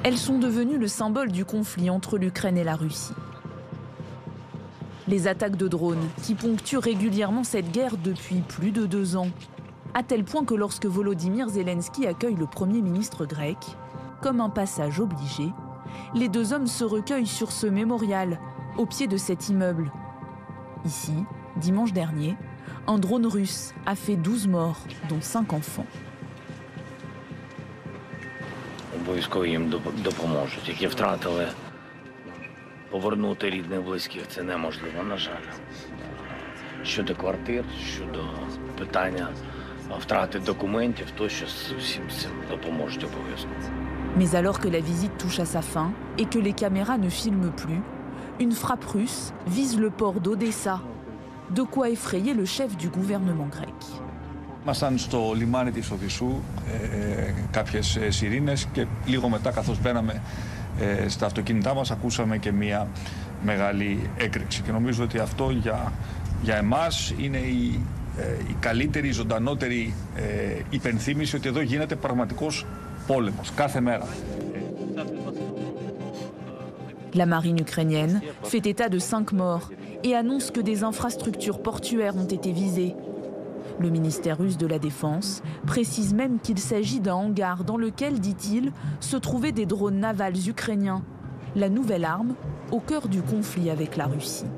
Elles sont devenues le symbole du conflit entre l'Ukraine et la Russie. Les attaques de drones qui ponctuent régulièrement cette guerre depuis plus de 2 ans, à tel point que lorsque Volodymyr Zelensky accueille le Premier ministre grec, comme un passage obligé, les 2 hommes se recueillent sur ce mémorial, au pied de cet immeuble. Ici, dimanche dernier, un drone russe a fait 12 morts, dont 5 enfants. Обов'язково їм допоможуть, які втратили. Повернути рідних близьких – це неможливо, на жаль. Щодо квартир, щодо питання втрати документів, то що всім цим допоможуть обов'язково. Mais alors que la visite touche à sa fin et que les caméras ne filment plus, une frappe russe vise le port d'Odessa. De quoi effrayer le chef du gouvernement grec. Ήμασταν στο λιμάνι της Οδυσσού κάποιες σιρήνες και λίγο μετά, καθώς μπαίναμε στα αυτοκίνητά μας, ακούσαμε και μια μεγάλη έκρηξη. Και νομίζω ότι αυτό για εμάς είναι η καλύτερη, η ζωντανότερη υπενθύμηση ότι εδώ γίνεται πραγματικός πόλεμος, κάθε μέρα. La marine ukrainienne fait état de 5 morts et annonce que des infrastructures portuaires ont été visées. Le ministère russe de la Défense précise même qu'il s'agit d'un hangar dans lequel, dit-il, se trouvaient des drones navals ukrainiens, la nouvelle arme au cœur du conflit avec la Russie.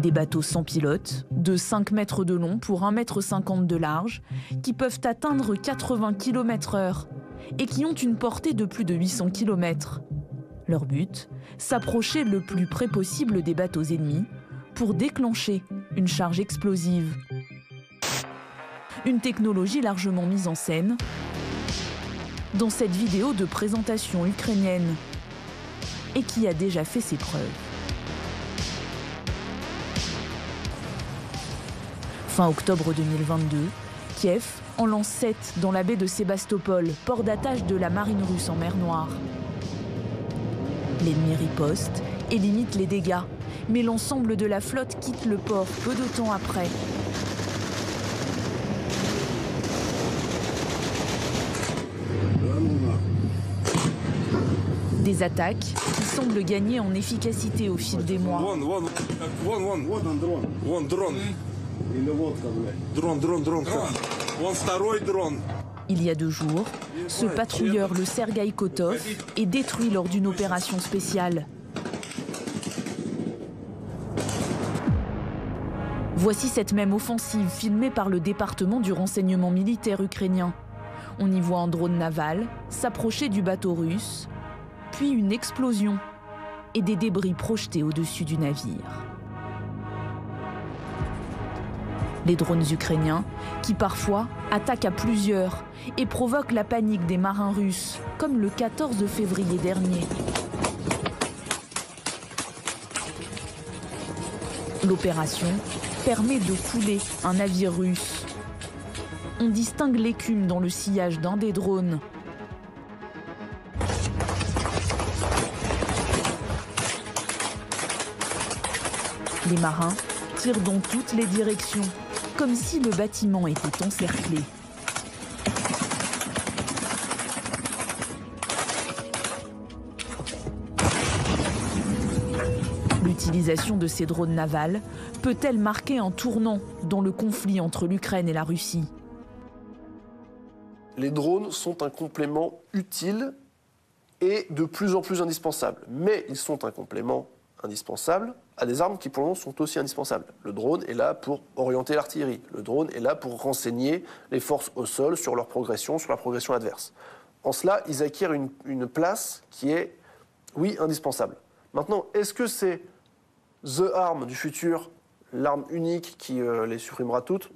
Des bateaux sans pilote, de 5 mètres de long pour 1,50 m de large, qui peuvent atteindre 80 km/h et qui ont une portée de plus de 800 km. Leur but, s'approcher le plus près possible des bateaux ennemis pour déclencher une charge explosive. Une technologie largement mise en scène dans cette vidéo de présentation ukrainienne et qui a déjà fait ses preuves. Fin octobre 2022, Kiev en lance 7 dans la baie de Sébastopol, port d'attache de la marine russe en mer Noire. L'ennemi riposte et limite les dégâts, mais l'ensemble de la flotte quitte le port peu de temps après. Des attaques qui semblent gagner en efficacité au fil des mois. Il y a 2 jours, ce patrouilleur, le Sergueï Kotov, est détruit lors d'une opération spéciale. Voici cette même offensive filmée par le département du renseignement militaire ukrainien. On y voit un drone naval s'approcher du bateau russe, puis une explosion et des débris projetés au-dessus du navire. Les drones ukrainiens qui parfois attaquent à plusieurs et provoquent la panique des marins russes, comme le 14 février dernier. L'opération permet de couler un navire russe. On distingue l'écume dans le sillage d'un des drones. Les marins tirent dans toutes les directions, comme si le bâtiment était encerclé. L'utilisation de ces drones navals peut-elle marquer un tournant dans le conflit entre l'Ukraine et la Russie? Les drones sont un complément utile et de plus en plus indispensable. Mais ils sont un complément indispensable à des armes qui pour le moment sont aussi indispensables. Le drone est là pour orienter l'artillerie. Le drone est là pour renseigner les forces au sol sur leur progression, sur la progression adverse. En cela, ils acquièrent une place qui est, oui, indispensable. Maintenant, est-ce que c'est the arm du futur, l'arme unique qui les supprimera toutes?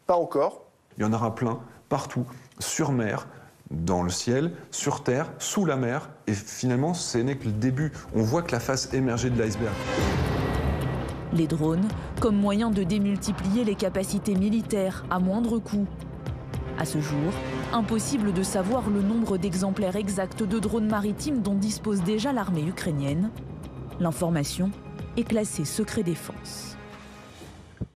Pas encore. Il y en aura plein, partout, sur mer, dans le ciel, sur terre, sous la mer. Et finalement, ce n'est que le début. On voit que la face émergée de l'iceberg. Les drones comme moyen de démultiplier les capacités militaires à moindre coût. À ce jour, impossible de savoir le nombre d'exemplaires exacts de drones maritimes dont dispose déjà l'armée ukrainienne. L'information est classée secret défense.